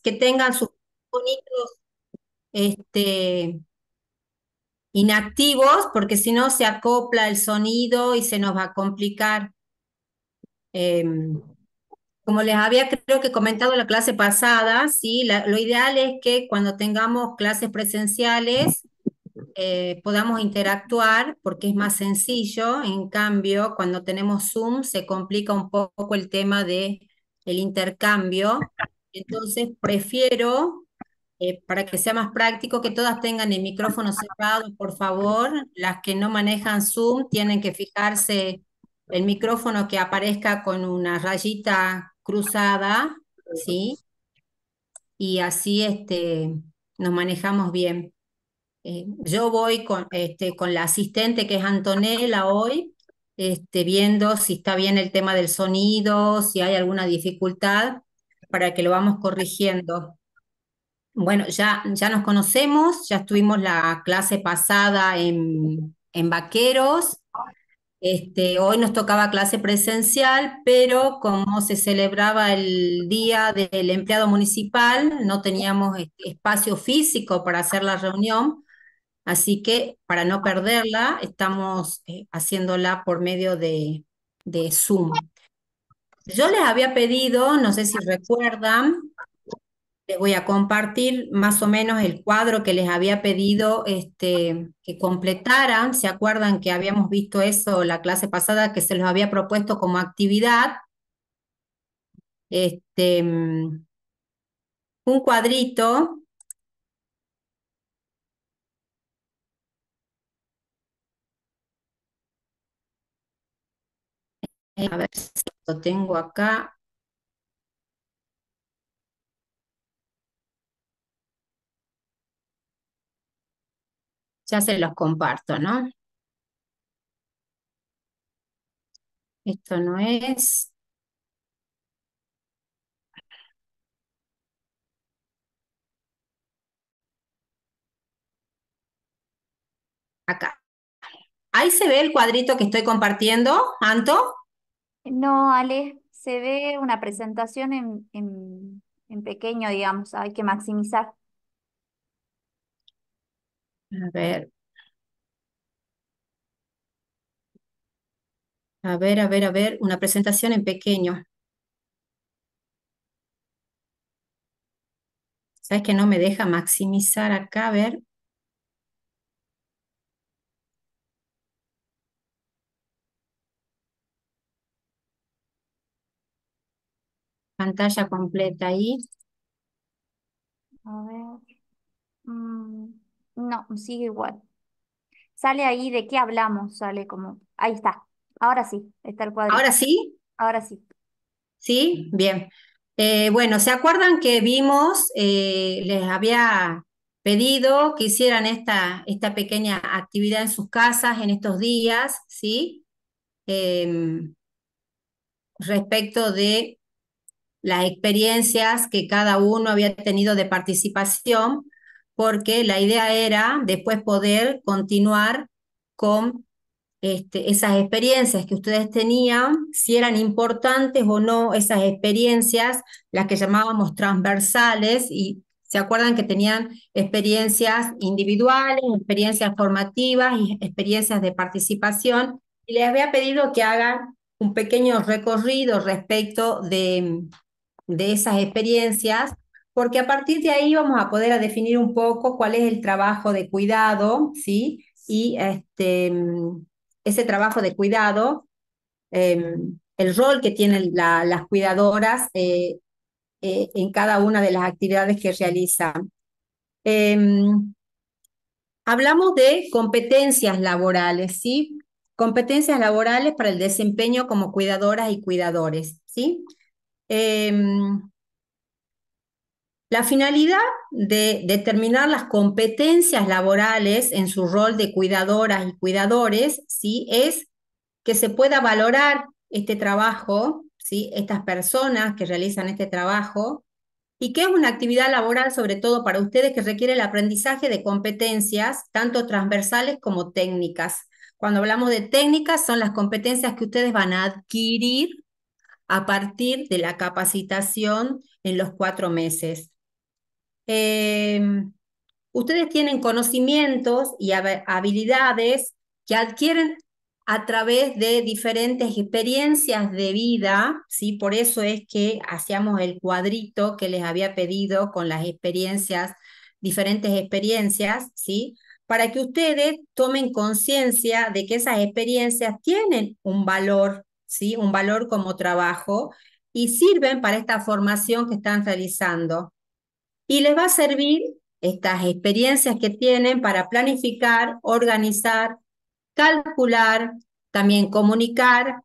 que tengan sus micrófonos este, inactivos, porque si no se acopla el sonido y se nos va a complicar. Em, Como les había creo que comentado la clase pasada, sí, lo ideal es que cuando tengamos clases presenciales podamos interactuar porque es más sencillo. En cambio, cuando tenemos Zoom se complica un poco el tema de el intercambio. Entonces, prefiero, para que sea más práctico, que todas tengan el micrófono cerrado, por favor. Las que no manejan Zoom tienen que fijarse el micrófono que aparezca con una rayita cruzada, ¿sí? Y así nos manejamos bien. Yo voy con la asistente que es Antonella hoy, viendo si está bien el tema del sonido, si hay alguna dificultad, para que lo vamos corrigiendo. Bueno, ya nos conocemos, ya estuvimos la clase pasada en Vaqueros. Hoy nos tocaba clase presencial, pero como se celebraba el Día del Empleado Municipal, no teníamos espacio físico para hacer la reunión. Así que para no perderla, estamos haciéndola por medio de Zoom. Yo les había pedido, no sé si recuerdan, les voy a compartir más o menos el cuadro que les había pedido que completaran. ¿Se acuerdan que habíamos visto eso la clase pasada, que se los había propuesto como actividad? Este, mm, un cuadrito, a ver si lo tengo acá, ya se los comparto, ¿no? Esto no es acá. Ahí se ve el cuadrito que estoy compartiendo, Anto. No, Ale, se ve una presentación en pequeño, digamos, hay que maximizar. A ver, a ver, una presentación en pequeño. ¿Sabes que no me deja maximizar acá? A ver, pantalla completa ahí. A ver, no, sigue igual. Sale ahí de qué hablamos, sale como, ahí está. Ahora sí, está el cuadrito. Ahora sí, Ahora sí. sí, bien. Bueno, ¿se acuerdan que vimos, les había pedido que hicieran esta pequeña actividad en sus casas en estos días, ¿sí? Em, Respecto de las experiencias que cada uno había tenido de participación, porque la idea era después poder continuar con esas experiencias que ustedes tenían, si eran importantes o no esas experiencias, las que llamábamos transversales, y se acuerdan que tenían experiencias individuales, experiencias formativas y experiencias de participación, y les había pedido que hagan un pequeño recorrido respecto de esas experiencias, porque a partir de ahí vamos a poder a definir un poco cuál es el trabajo de cuidado, ¿sí? Y ese trabajo de cuidado, el rol que tienen las cuidadoras en cada una de las actividades que realizan. Hablamos de competencias laborales, ¿sí? Competencias laborales para el desempeño como cuidadoras y cuidadores, ¿sí? Em, La finalidad de determinar las competencias laborales en su rol de cuidadoras y cuidadores, ¿sí? Es que se pueda valorar este trabajo, ¿sí? Estas personas que realizan este trabajo, y que es una actividad laboral, sobre todo para ustedes, que requiere el aprendizaje de competencias, tanto transversales como técnicas. Cuando hablamos de técnicas, son las competencias que ustedes van a adquirir a partir de la capacitación en los 4 meses. Ustedes tienen conocimientos y habilidades que adquieren a través de diferentes experiencias de vida, ¿sí? Por eso es que hacíamos el cuadrito que les había pedido con las experiencias, diferentes experiencias, ¿sí? Para que ustedes tomen conciencia de que esas experiencias tienen un valor, ¿sí? Un valor como trabajo y sirven para esta formación que están realizando. Y les va a servir estas experiencias que tienen para planificar, organizar, calcular, también comunicar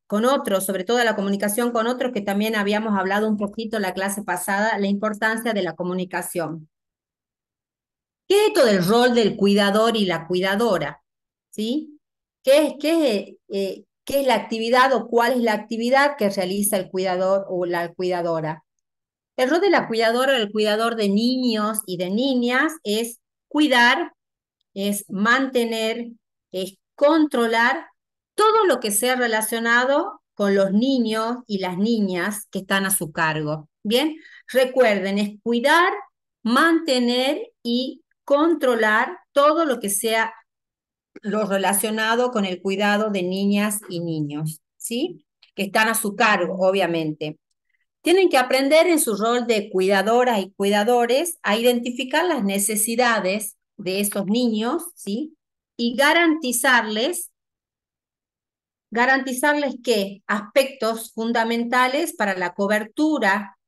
con otros, sobre todo la comunicación con otros, que también habíamos hablado un poquito en la clase pasada, la importancia de la comunicación. ¿Qué es esto del rol del cuidador y la cuidadora? ¿Sí? ¿Qué es la actividad o cuál es la actividad que realiza el cuidador o la cuidadora? El rol de la cuidadora o el cuidador de niños y de niñas es cuidar, es mantener, es controlar todo lo que sea relacionado con los niños y las niñas que están a su cargo. Bien, recuerden, es cuidar, mantener y controlar todo lo que sea lo relacionado con el cuidado de niñas y niños, ¿sí? Que están a su cargo, obviamente. Tienen que aprender en su rol de cuidadoras y cuidadores a identificar las necesidades de estos niños, ¿sí? Y garantizarles qué aspectos fundamentales para la cobertura,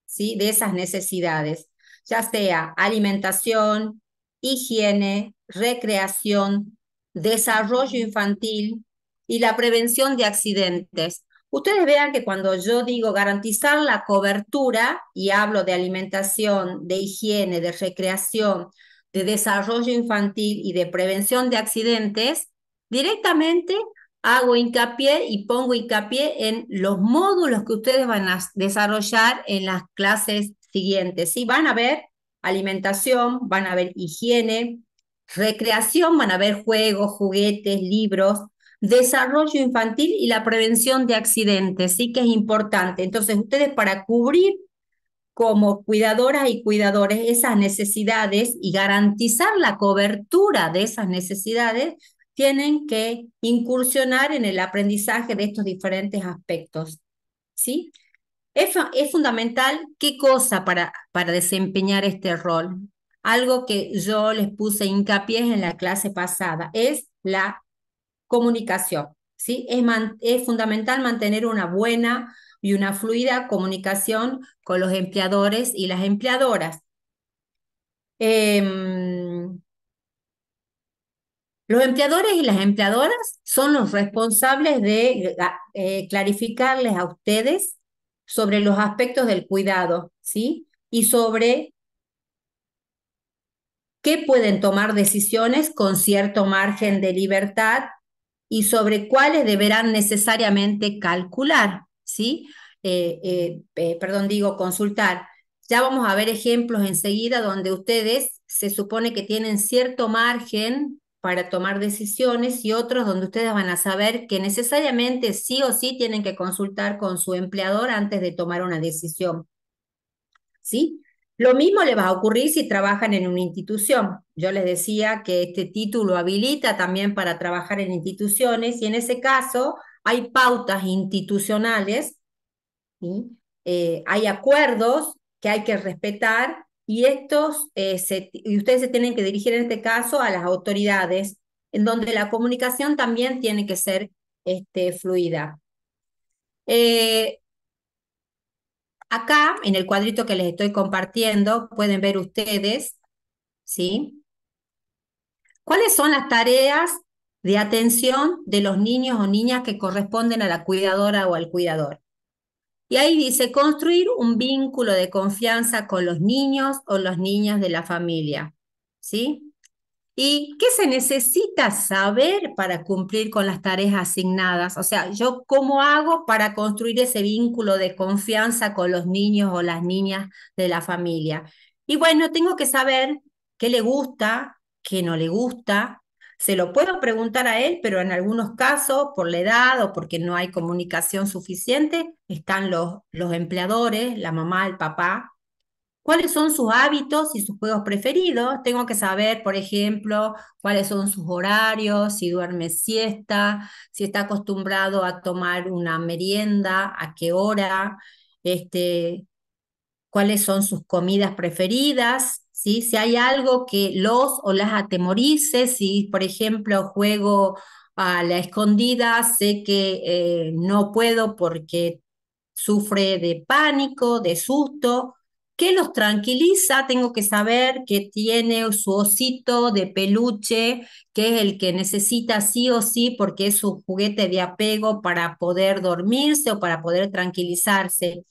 ¿sí? De esas necesidades, ya sea alimentación, higiene, recreación, desarrollo infantil y la prevención de accidentes. Ustedes vean que cuando yo digo garantizar la cobertura y hablo de alimentación, de higiene, de recreación, de desarrollo infantil y de prevención de accidentes, directamente hago hincapié y pongo hincapié en los módulos que ustedes van a desarrollar en las clases siguientes. ¿Sí? Van a ver alimentación, van a ver higiene, recreación, van a ver juegos, juguetes, libros, desarrollo infantil y la prevención de accidentes, sí que es importante. Entonces, ustedes para cubrir como cuidadoras y cuidadores esas necesidades y garantizar la cobertura de esas necesidades, tienen que incursionar en el aprendizaje de estos diferentes aspectos, ¿sí? Es fundamental qué cosa para desempeñar este rol. Algo que yo les puse hincapié en la clase pasada es la comunicación, ¿sí? Es fundamental mantener una buena y una fluida comunicación con los empleadores y las empleadoras. Em, los empleadores y las empleadoras son los responsables de clarificarles a ustedes sobre los aspectos del cuidado, ¿sí? Y sobre qué pueden tomar decisiones con cierto margen de libertad y sobre cuáles deberán necesariamente calcular, ¿sí? Perdón, digo consultar. Ya vamos a ver ejemplos enseguida donde ustedes se supone que tienen cierto margen para tomar decisiones y otros donde ustedes van a saber que necesariamente sí o sí tienen que consultar con su empleador antes de tomar una decisión. ¿Sí? Lo mismo le va a ocurrir si trabajan en una institución. Yo les decía que este título habilita también para trabajar en instituciones y en ese caso hay pautas institucionales, ¿sí? Hay acuerdos que hay que respetar y y ustedes se tienen que dirigir en este caso a las autoridades, en donde la comunicación también tiene que ser fluida. Eh, Acá, en el cuadrito que les estoy compartiendo, pueden ver ustedes, ¿sí? ¿Cuáles son las tareas de atención de los niños o niñas que corresponden a la cuidadora o al cuidador? Y ahí dice, construir un vínculo de confianza con los niños o las niñas de la familia, ¿sí? ¿Y qué se necesita saber para cumplir con las tareas asignadas? O sea, yo cómo hago para construir ese vínculo de confianza con los niños o las niñas de la familia. Y bueno, tengo que saber qué le gusta, qué no le gusta, Se lo puedo preguntar a él, pero en algunos casos, por la edad o porque no hay comunicación suficiente, están los empleadores, la mamá, el papá. ¿Cuáles son sus hábitos y sus juegos preferidos? Tengo que saber, por ejemplo, cuáles son sus horarios, si duerme siesta, si está acostumbrado a tomar una merienda, a qué hora, este, cuáles son sus comidas preferidas, ¿sí? Si hay algo que los o las atemorice, si por ejemplo juego a la escondida, sé que no puedo porque sufre de pánico, de susto. ¿Qué los tranquiliza? Tengo que saber que tiene su osito de peluche, que es el que necesita sí o sí porque es su juguete de apego para poder dormirse o para poder tranquilizarse.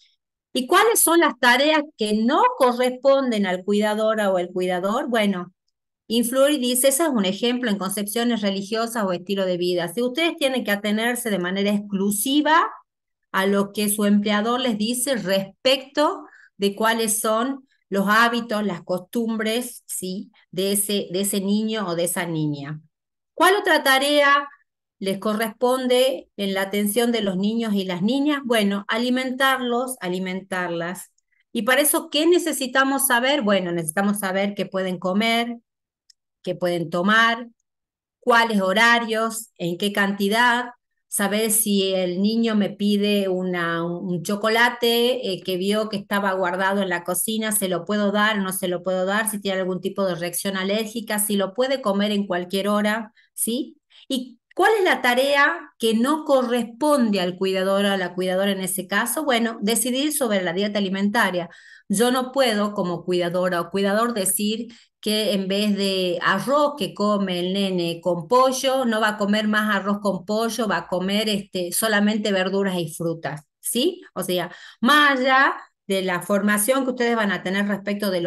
¿Y cuáles son las tareas que no corresponden al cuidador o el cuidador? Bueno, influir dice, ese es un ejemplo en concepciones religiosas o estilo de vida. Si ustedes tienen que atenerse de manera exclusiva a lo que su empleador les dice respecto de cuáles son los hábitos, las costumbres, ¿sí? De ese niño o de esa niña. ¿Cuál otra tarea les corresponde en la atención de los niños y las niñas? Bueno, alimentarlos, alimentarlas. ¿Y para eso qué necesitamos saber? Bueno, necesitamos saber qué pueden comer, qué pueden tomar, cuáles horarios, en qué cantidad, saber si el niño me pide un chocolate que vio que estaba guardado en la cocina, se lo puedo dar o no se lo puedo dar, si tiene algún tipo de reacción alérgica, si lo puede comer en cualquier hora, ¿sí? ¿Y cuál es la tarea que no corresponde al cuidador o a la cuidadora en ese caso? Bueno, decidir sobre la dieta alimentaria. Yo no puedo, como cuidadora o cuidador, decir que en vez de arroz que come el nene con pollo, no va a comer más arroz con pollo, va a comer solamente verduras y frutas, ¿sí? O sea, más allá de la formación que ustedes van a tener respecto de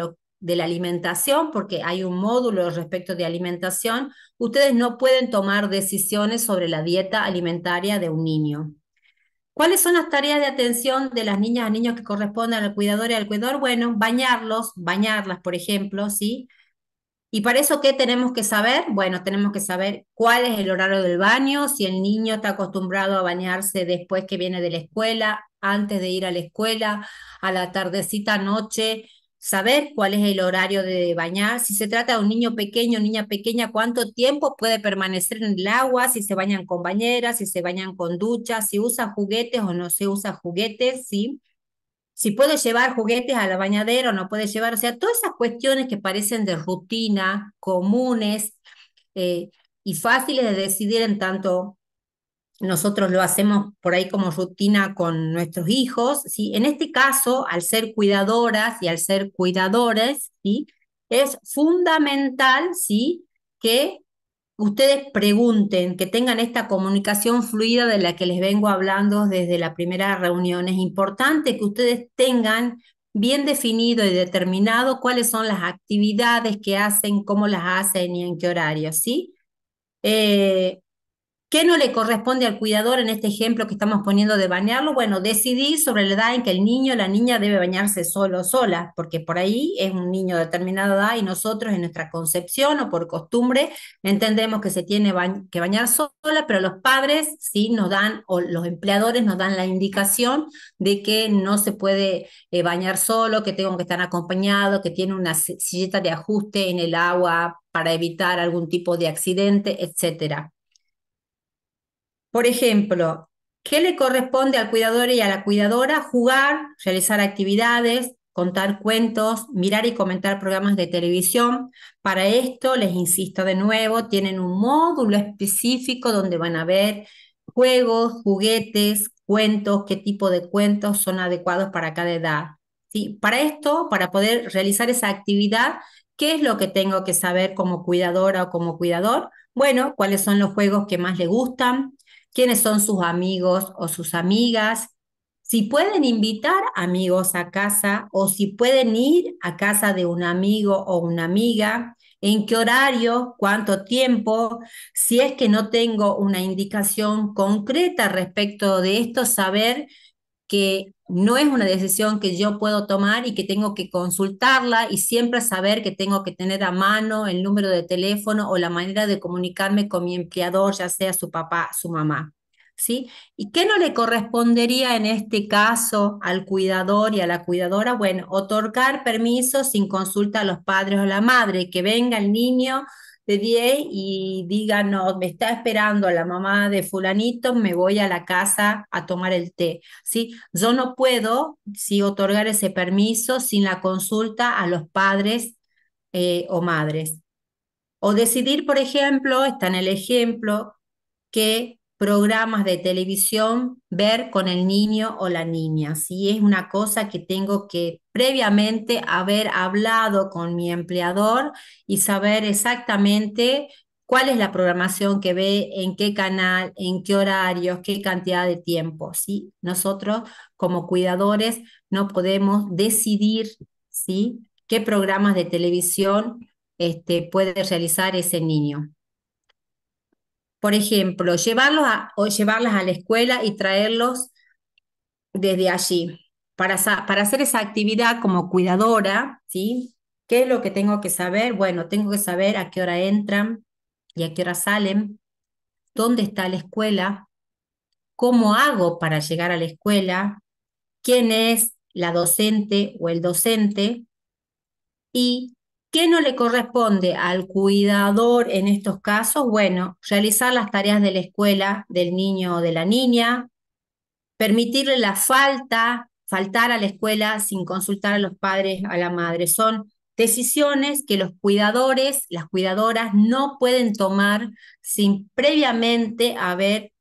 la alimentación, porque hay un módulo respecto de alimentación, ustedes no pueden tomar decisiones sobre la dieta alimentaria de un niño. ¿Cuáles son las tareas de atención de las niñas y niños que corresponden al cuidador y al cuidador? Bueno, bañarlos, bañarlas, por ejemplo, ¿sí? ¿Y para eso qué tenemos que saber? Bueno, tenemos que saber cuál es el horario del baño, si el niño está acostumbrado a bañarse después que viene de la escuela, antes de ir a la escuela, a la tardecita, noche, saber cuál es el horario de bañar, si se trata de un niño pequeño, niña pequeña, cuánto tiempo puede permanecer en el agua, si se bañan con bañeras, si se bañan con duchas, si usa juguetes o no se usa juguetes, ¿sí? Si puede llevar juguetes a la bañadera o no puede llevar, o sea, todas esas cuestiones que parecen de rutina, comunes eh, y fáciles de decidir en tanto nosotros lo hacemos por ahí como rutina con nuestros hijos, ¿sí? En este caso, al ser cuidadoras y al ser cuidadores, ¿sí? Es fundamental, ¿sí? Que ustedes pregunten, que tengan esta comunicación fluida de la que les vengo hablando desde la primera reunión. Es importante que ustedes tengan bien definido y determinado cuáles son las actividades que hacen, cómo las hacen y en qué horario, ¿sí? Eh, ¿Qué no le corresponde al cuidador en este ejemplo que estamos poniendo de bañarlo? Bueno, decidir sobre la edad en que el niño o la niña debe bañarse solo o sola, porque por ahí es un niño de determinada edad y nosotros en nuestra concepción o por costumbre entendemos que se tiene que bañar sola, pero los padres sí nos dan, o los empleadores nos dan la indicación de que no se puede bañar solo, que tengo que estar acompañado, que tiene una silleta de ajuste en el agua para evitar algún tipo de accidente, etcétera. Por ejemplo, ¿qué le corresponde al cuidador y a la cuidadora? Jugar, realizar actividades, contar cuentos, mirar y comentar programas de televisión. Para esto, les insisto de nuevo, tienen un módulo específico donde van a ver juegos, juguetes, cuentos, qué tipo de cuentos son adecuados para cada edad. ¿Sí? Para esto, para poder realizar esa actividad, ¿qué es lo que tengo que saber como cuidadora o como cuidador? Bueno, cuáles son los juegos que más le gustan, quiénes son sus amigos o sus amigas, si pueden invitar amigos a casa o si pueden ir a casa de un amigo o una amiga, en qué horario, cuánto tiempo, si es que no tengo una indicación concreta respecto de esto, saber que no es una decisión que yo puedo tomar y que tengo que consultarla y siempre saber que tengo que tener a mano el número de teléfono o la manera de comunicarme con mi empleador, ya sea su papá, su mamá. ¿Sí? ¿Y qué no le correspondería en este caso al cuidador y a la cuidadora? Bueno, otorgar permiso sin consulta a los padres o la madre, que venga el niño de 10 y diga, no, me está esperando la mamá de fulanito, me voy a la casa a tomar el té, ¿sí? Yo no puedo, sí, otorgar ese permiso sin la consulta a los padres o madres. O decidir, por ejemplo, está en el ejemplo, qué programas de televisión ver con el niño o la niña. Si es una cosa que tengo que previamente haber hablado con mi empleador y saber exactamente cuál es la programación que ve, en qué canal, en qué horarios, qué cantidad de tiempo. ¿Sí? Nosotros como cuidadores no podemos decidir, ¿sí?, qué programas de televisión puede realizar ese niño. Por ejemplo, o llevarlas a la escuela y traerlos desde allí. Para hacer esa actividad como cuidadora, ¿sí? ¿Qué es lo que tengo que saber? Bueno, tengo que saber a qué hora entran y a qué hora salen, dónde está la escuela, cómo hago para llegar a la escuela, quién es la docente o el docente. ¿Y qué no le corresponde al cuidador en estos casos? Bueno, realizar las tareas de la escuela del niño o de la niña, permitirle faltar a la escuela sin consultar a los padres, a la madre. Son decisiones que los cuidadores, las cuidadoras no pueden tomar sin previamente haber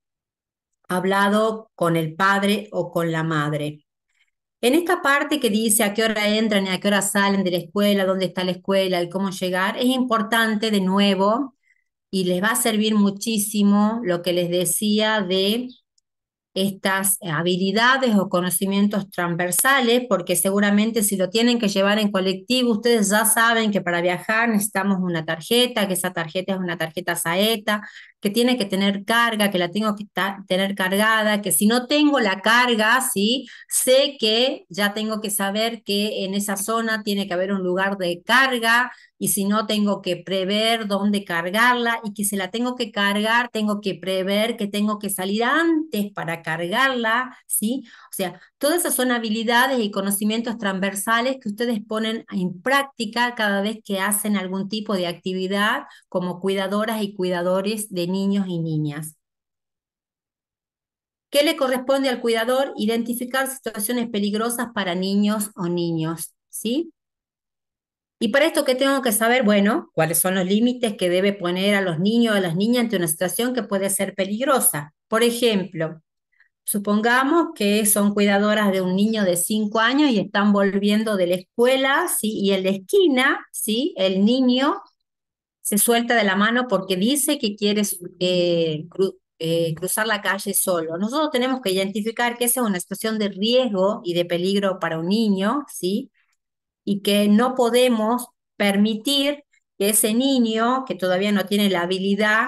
hablado con el padre o con la madre. En esta parte que dice a qué hora entran y a qué hora salen de la escuela, dónde está la escuela y cómo llegar, es importante de nuevo y les va a servir muchísimo lo que les decía de estas habilidades o conocimientos transversales, porque seguramente si lo tienen que llevar en colectivo, ustedes ya saben que para viajar necesitamos una tarjeta, que esa tarjeta es una tarjeta Saeta, que tiene que tener carga, que la tengo que tener cargada, que si no tengo la carga, ¿sí? Sé que ya tengo que saber que en esa zona tiene que haber un lugar de carga y si no tengo que prever dónde cargarla y que si la tengo que cargar, tengo que prever que tengo que salir antes para cargarla, ¿sí? O sea, todas esas son habilidades y conocimientos transversales que ustedes ponen en práctica cada vez que hacen algún tipo de actividad como cuidadoras y cuidadores de niños y niñas. ¿Qué le corresponde al cuidador? Identificar situaciones peligrosas para niños o niños, ¿sí? Y para esto, ¿qué tengo que saber? Bueno, cuáles son los límites que debe poner a los niños o a las niñas ante una situación que puede ser peligrosa. Por ejemplo, supongamos que son cuidadoras de un niño de 5 años y están volviendo de la escuela, ¿sí? Y en la esquina, ¿sí?, el niño se suelta de la mano porque dice que quiere cruzar la calle solo. Nosotros tenemos que identificar que esa es una situación de riesgo y de peligro para un niño, ¿sí? Y que no podemos permitir que ese niño que todavía no tiene la habilidad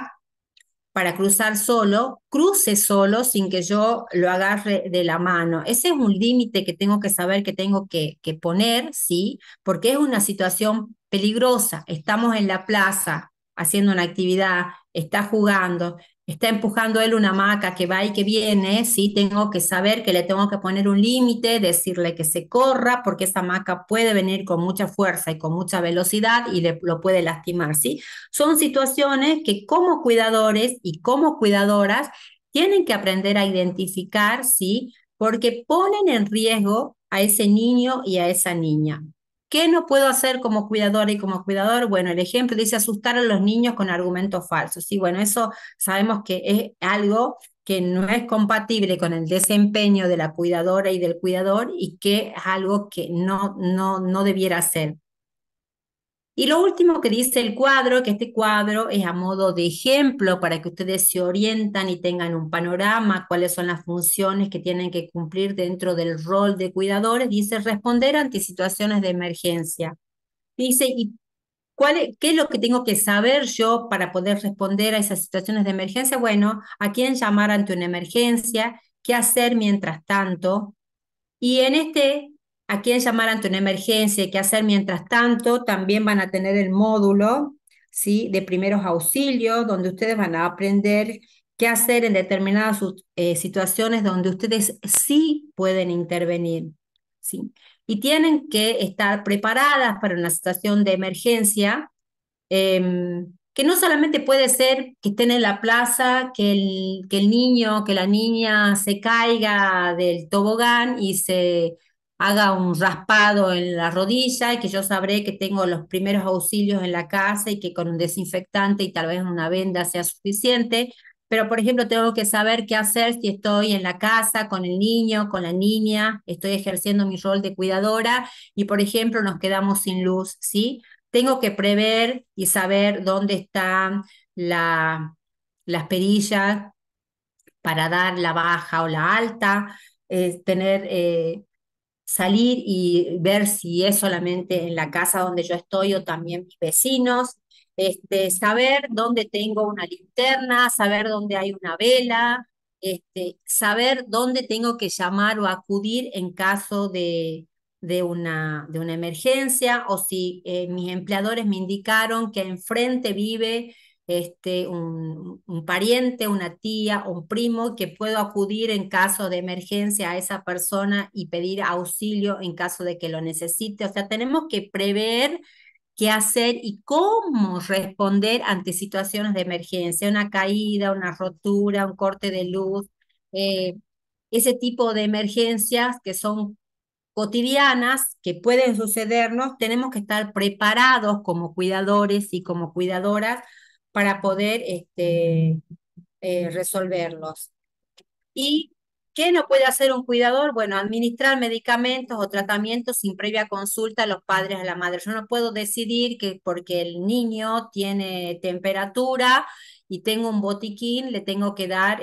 para cruzar solo, cruce solo sin que yo lo agarre de la mano. Ese es un límite que tengo que saber que tengo que poner, ¿sí? Porque es una situación peligrosa. Estamos en la plaza haciendo una actividad, está jugando, está empujando él una hamaca que va y que viene, ¿sí? Tengo que saber que le tengo que poner un límite, decirle que se corra, porque esa hamaca puede venir con mucha fuerza y con mucha velocidad y lo puede lastimar, ¿sí? Son situaciones que como cuidadores y como cuidadoras tienen que aprender a identificar, ¿sí? Porque ponen en riesgo a ese niño y a esa niña. ¿Qué no puedo hacer como cuidadora y como cuidador? Bueno, el ejemplo dice asustar a los niños con argumentos falsos. Sí, bueno, eso sabemos que es algo que no es compatible con el desempeño de la cuidadora y del cuidador y que es algo que no debiera hacer. Y lo último que dice el cuadro, que este cuadro es a modo de ejemplo para que ustedes se orientan y tengan un panorama, cuáles son las funciones que tienen que cumplir dentro del rol de cuidadores, dice responder ante situaciones de emergencia. Dice, ¿y qué es lo que tengo que saber yo para poder responder a esas situaciones de emergencia? Bueno, a quién llamar ante una emergencia, qué hacer mientras tanto, Y en este, a quién llamar ante una emergencia y qué hacer mientras tanto, también van a tener el módulo, ¿sí? De primeros auxilios, donde ustedes van a aprender qué hacer en determinadas situaciones donde ustedes sí pueden intervenir, ¿sí? Y tienen que estar preparadas para una situación de emergencia, que no solamente puede ser que estén en la plaza, que el niño, que la niña se caiga del tobogán y se haga un raspado en la rodilla y que yo sabré que tengo los primeros auxilios en la casa y que con un desinfectante y tal vez una venda sea suficiente. Pero, por ejemplo, tengo que saber qué hacer si estoy en la casa con el niño, con la niña, estoy ejerciendo mi rol de cuidadora y, por ejemplo, nos quedamos sin luz, ¿sí? Tengo que prever y saber dónde están las perillas para dar la baja o la alta, tener salir y ver si es solamente en la casa donde yo estoy o también mis vecinos, saber dónde tengo una linterna, saber dónde hay una vela, saber dónde tengo que llamar o acudir en caso de una emergencia o si mis empleadores me indicaron que enfrente vive un pariente, una tía o un primo que puedo acudir en caso de emergencia a esa persona y pedir auxilio en caso de que lo necesite. O sea, tenemos que prever qué hacer y cómo responder ante situaciones de emergencia, una caída, una rotura, un corte de luz, eh, ese tipo de emergencias que son cotidianas que pueden sucedernos, tenemos que estar preparados como cuidadores y como cuidadoras para poder resolverlos. ¿Y qué no puede hacer un cuidador? Bueno, administrar medicamentos o tratamientos sin previa consulta a los padres, a la madre. Yo no puedo decidir que porque el niño tiene temperatura y tengo un botiquín, le tengo que dar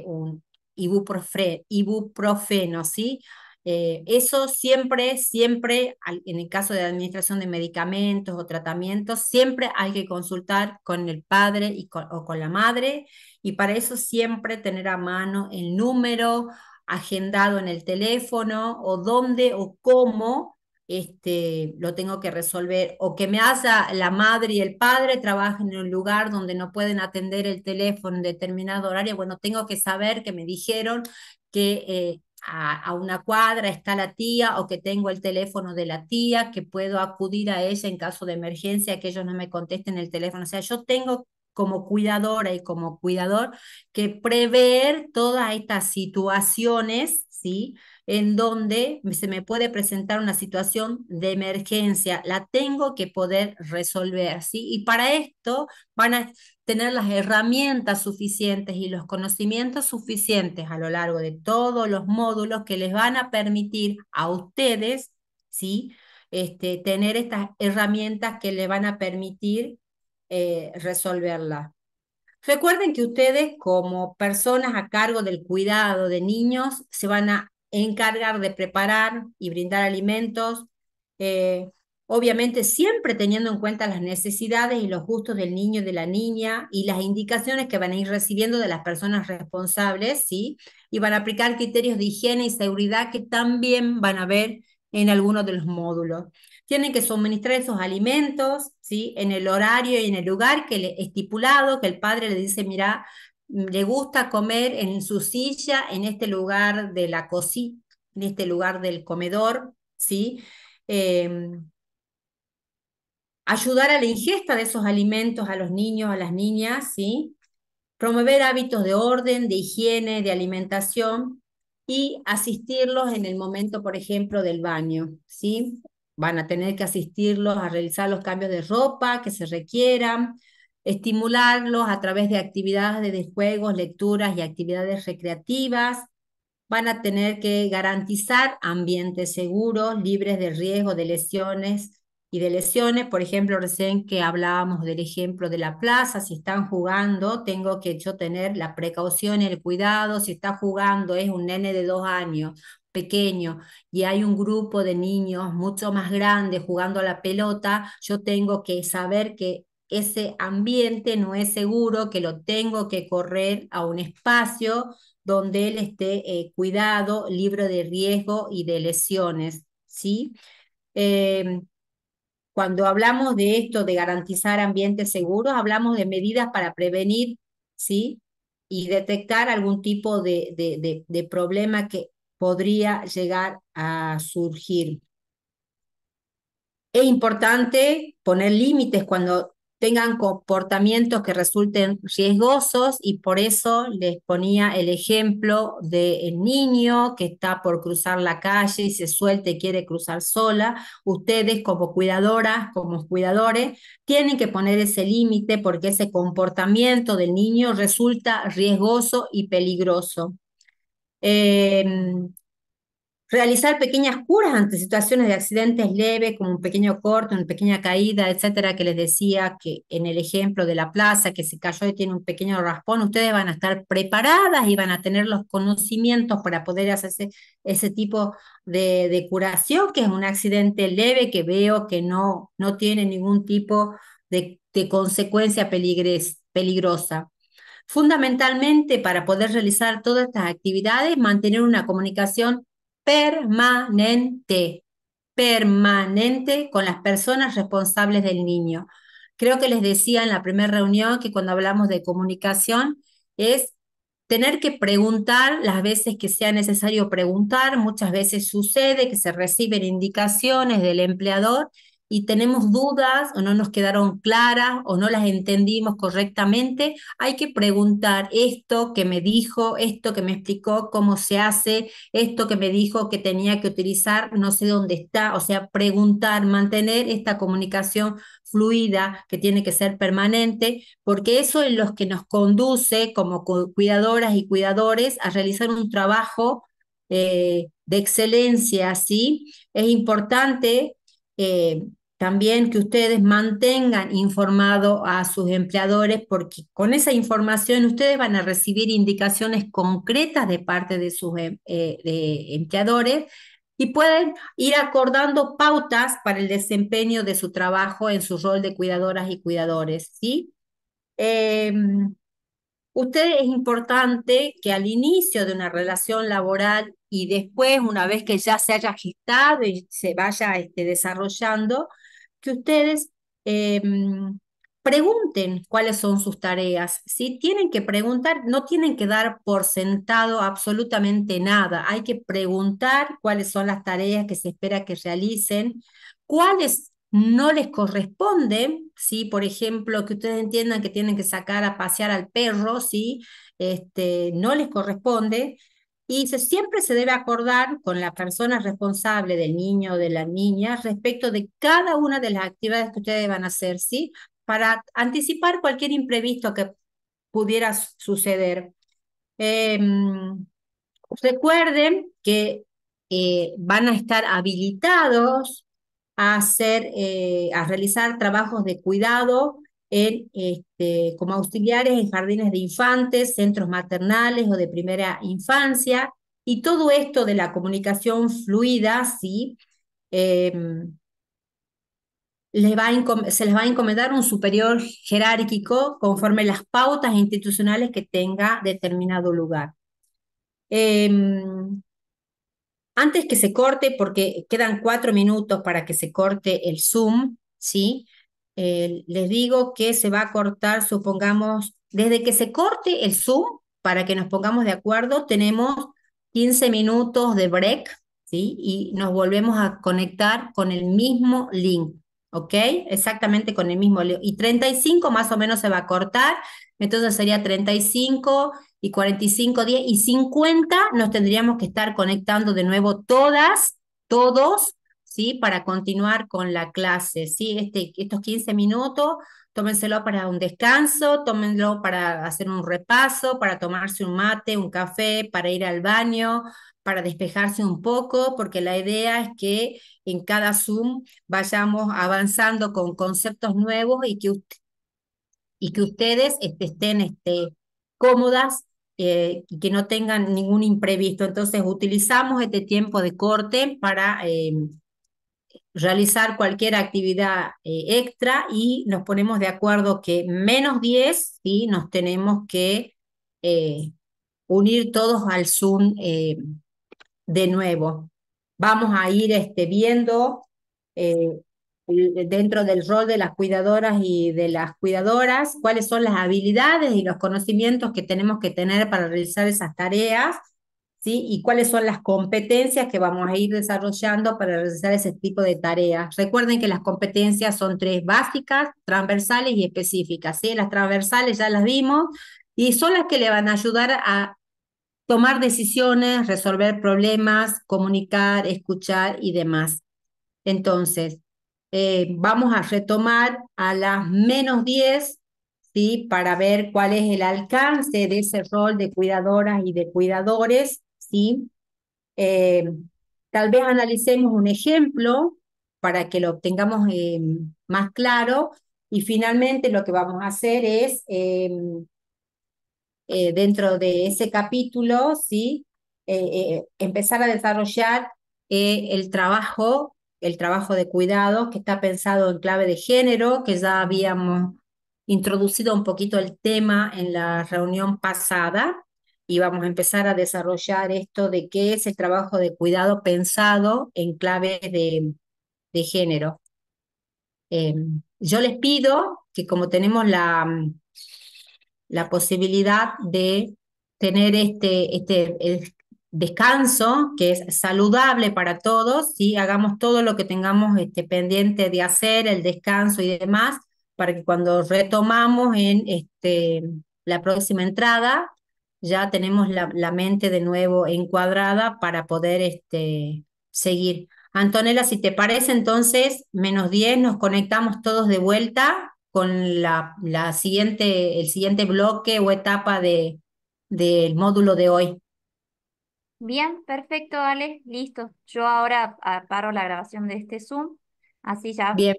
un ibuprofeno, ¿sí? Eso siempre, siempre, en el caso de administración de medicamentos o tratamientos, siempre hay que consultar con el padre o con la madre y para eso siempre tener a mano el número agendado en el teléfono o dónde o cómo lo tengo que resolver. O que me haga la madre y el padre trabajen en un lugar donde no pueden atender el teléfono en determinado horario. Bueno, tengo que saber que me dijeron que a una cuadra está la tía o que tengo el teléfono de la tía, que puedo acudir a ella en caso de emergencia, que ellos no me contesten el teléfono. O sea, yo tengo como cuidadora y como cuidador que prever todas estas situaciones, ¿sí? En donde se me puede presentar una situación de emergencia, la tengo que poder resolver, ¿sí? Y para esto van a tener las herramientas suficientes y los conocimientos suficientes a lo largo de todos los módulos que les van a permitir a ustedes, ¿sí? Tener estas herramientas que les van a permitir resolverla. Recuerden que ustedes, como personas a cargo del cuidado de niños, se van a encargar de preparar y brindar alimentos, eh, obviamente siempre teniendo en cuenta las necesidades y los gustos del niño y de la niña y las indicaciones que van a ir recibiendo de las personas responsables, ¿sí? Y van a aplicar criterios de higiene y seguridad que también van a ver en algunos de los módulos. Tienen que suministrar esos alimentos, ¿sí? En el horario y en el lugar que le estipulado, que el padre le dice, mira, le gusta comer en su silla, en este lugar de la cocina, en este lugar del comedor, ¿sí? Eh, Ayudar a la ingesta de esos alimentos a los niños, a las niñas, ¿sí? Promover hábitos de orden, de higiene, de alimentación y asistirlos en el momento, por ejemplo, del baño, ¿sí? Van a tener que asistirlos a realizar los cambios de ropa que se requieran, estimularlos a través de actividades de juegos, lecturas y actividades recreativas. Van a tener que garantizar ambientes seguros, libres de riesgo de lesiones y de lesiones. Por ejemplo, recién que hablábamos del ejemplo de la plaza, si están jugando, tengo que yo tener la precaución y el cuidado. Si está jugando, es un nene de 2 años, pequeño, y hay un grupo de niños mucho más grandes jugando a la pelota, yo tengo que saber que ese ambiente no es seguro, que lo tengo que correr a un espacio donde él esté cuidado, libre de riesgo y de lesiones, ¿sí? Eh, Cuando hablamos de esto, de garantizar ambientes seguros, hablamos de medidas para prevenir, ¿sí? Y detectar algún tipo de problema que podría llegar a surgir. Es importante poner límites cuando tengan comportamientos que resulten riesgosos y por eso les ponía el ejemplo del niño que está por cruzar la calle y se suelta y quiere cruzar sola. Ustedes como cuidadoras, como cuidadores, tienen que poner ese límite porque ese comportamiento del niño resulta riesgoso y peligroso. Em, Realizar pequeñas curas ante situaciones de accidentes leves, como un pequeño corte, una pequeña caída, etcétera, que les decía que en el ejemplo de la plaza, que se cayó y tiene un pequeño raspón, ustedes van a estar preparadas y van a tener los conocimientos para poder hacer ese tipo de curación, que es un accidente leve que veo que no tiene ningún tipo de consecuencia peligrosa. Fundamentalmente, para poder realizar todas estas actividades, mantener una comunicación permanente, permanente con las personas responsables del niño. Creo que les decía en la primera reunión que cuando hablamos de comunicación es tener que preguntar las veces que sea necesario preguntar. Muchas veces sucede que se reciben indicaciones del empleador y tenemos dudas o no nos quedaron claras o no las entendimos correctamente. Hay que preguntar esto que me dijo, esto que me explicó, cómo se hace, esto que me dijo que tenía que utilizar, no sé dónde está. O sea, preguntar, mantener esta comunicación fluida que tiene que ser permanente, porque eso es lo que nos conduce como cuidadoras y cuidadores a realizar un trabajo de excelencia, ¿sí? Es importante eh, también que ustedes mantengan informado a sus empleadores, porque con esa información ustedes van a recibir indicaciones concretas de parte de sus de empleadores y pueden ir acordando pautas para el desempeño de su trabajo en su rol de cuidadoras y cuidadores, ¿sí? Eh, es importante que al inicio de una relación laboral y después, una vez que ya se haya gestado y se vaya desarrollando, que ustedes eh, pregunten cuáles son sus tareas. Si tienen que preguntar, no tienen que dar por sentado absolutamente nada. Hay que preguntar cuáles son las tareas que se espera que realicen, cuáles no les corresponden, ¿sí? Por ejemplo, que ustedes entiendan que tienen que sacar a pasear al perro, ¿sí? No les corresponde. Y siempre se debe acordar con la persona responsable del niño o de la niña respecto de cada una de las actividades que ustedes van a hacer, ¿sí? Para anticipar cualquier imprevisto que pudiera suceder. Em, Recuerden que van a estar habilitados a a realizar trabajos de cuidado como auxiliares en jardines de infantes, centros maternales o de primera infancia, y todo esto de la comunicación fluida, ¿sí? Em, se les va a encomendar un superior jerárquico conforme las pautas institucionales que tenga determinado lugar. Em, Antes que se corte, porque quedan 4 minutos para que se corte el Zoom, ¿sí? Les digo que se va a cortar, supongamos, desde que se corte el Zoom, para que nos pongamos de acuerdo, tenemos 15 minutos de break, ¿sí? Y nos volvemos a conectar con el mismo link, ¿ok? Exactamente con el mismo link. Y 35 más o menos se va a cortar, entonces sería 35 y 45 días y 50 nos tendríamos que estar conectando de nuevo todos, ¿sí? Para continuar con la clase, ¿sí? Estos 15 minutos, tómenselo para un descanso, tómenlo para hacer un repaso, para tomarse un mate, un café, para ir al baño, para despejarse un poco, porque la idea es que en cada Zoom vayamos avanzando con conceptos nuevos y que ustedes estén cómodas y que no tengan ningún imprevisto. Entonces, utilizamos este tiempo de corte para realizar cualquier actividad extra y nos ponemos de acuerdo que -10, ¿sí? Nos tenemos que eh, unir todos al Zoom de nuevo. Vamos a ir viendo eh, dentro del rol de las cuidadoras y de las cuidadoras cuáles son las habilidades y los conocimientos que tenemos que tener para realizar esas tareas, ¿sí? Y cuáles son las competencias que vamos a ir desarrollando para realizar ese tipo de tareas. Recuerden que las competencias son tres: básicas, transversales y específicas, ¿sí? Las transversales ya las vimos y son las que le van a ayudar a tomar decisiones, resolver problemas, comunicar, escuchar y demás. Entonces, vamos a retomar a las -10, ¿sí? Para ver cuál es el alcance de ese rol de cuidadoras y de cuidadores, ¿sí? Eh, Tal vez analicemos un ejemplo para que lo obtengamos más claro y finalmente lo que vamos a hacer es dentro de ese capítulo, ¿sí? Empezar a desarrollar el trabajo de cuidado que está pensado en clave de género, que ya habíamos introducido un poquito el tema en la reunión pasada, y vamos a empezar a desarrollar esto de qué es el trabajo de cuidado pensado en clave de género. Yo les pido que como tenemos la posibilidad de tener descanso que es saludable para todos, ¿sí? Hagamos todo lo que tengamos pendiente de hacer, el descanso y demás, para que cuando retomamos en la próxima entrada, ya tenemos la mente de nuevo encuadrada para poder seguir. Antonella, si te parece, entonces, -10, nos conectamos todos de vuelta con la siguiente, el siguiente bloque o etapa del módulo de hoy. Bien, perfecto, Ale, listo. Yo ahora paro la grabación de este Zoom, así ya Bien,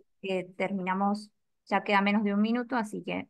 terminamos, ya queda menos de un minuto, así que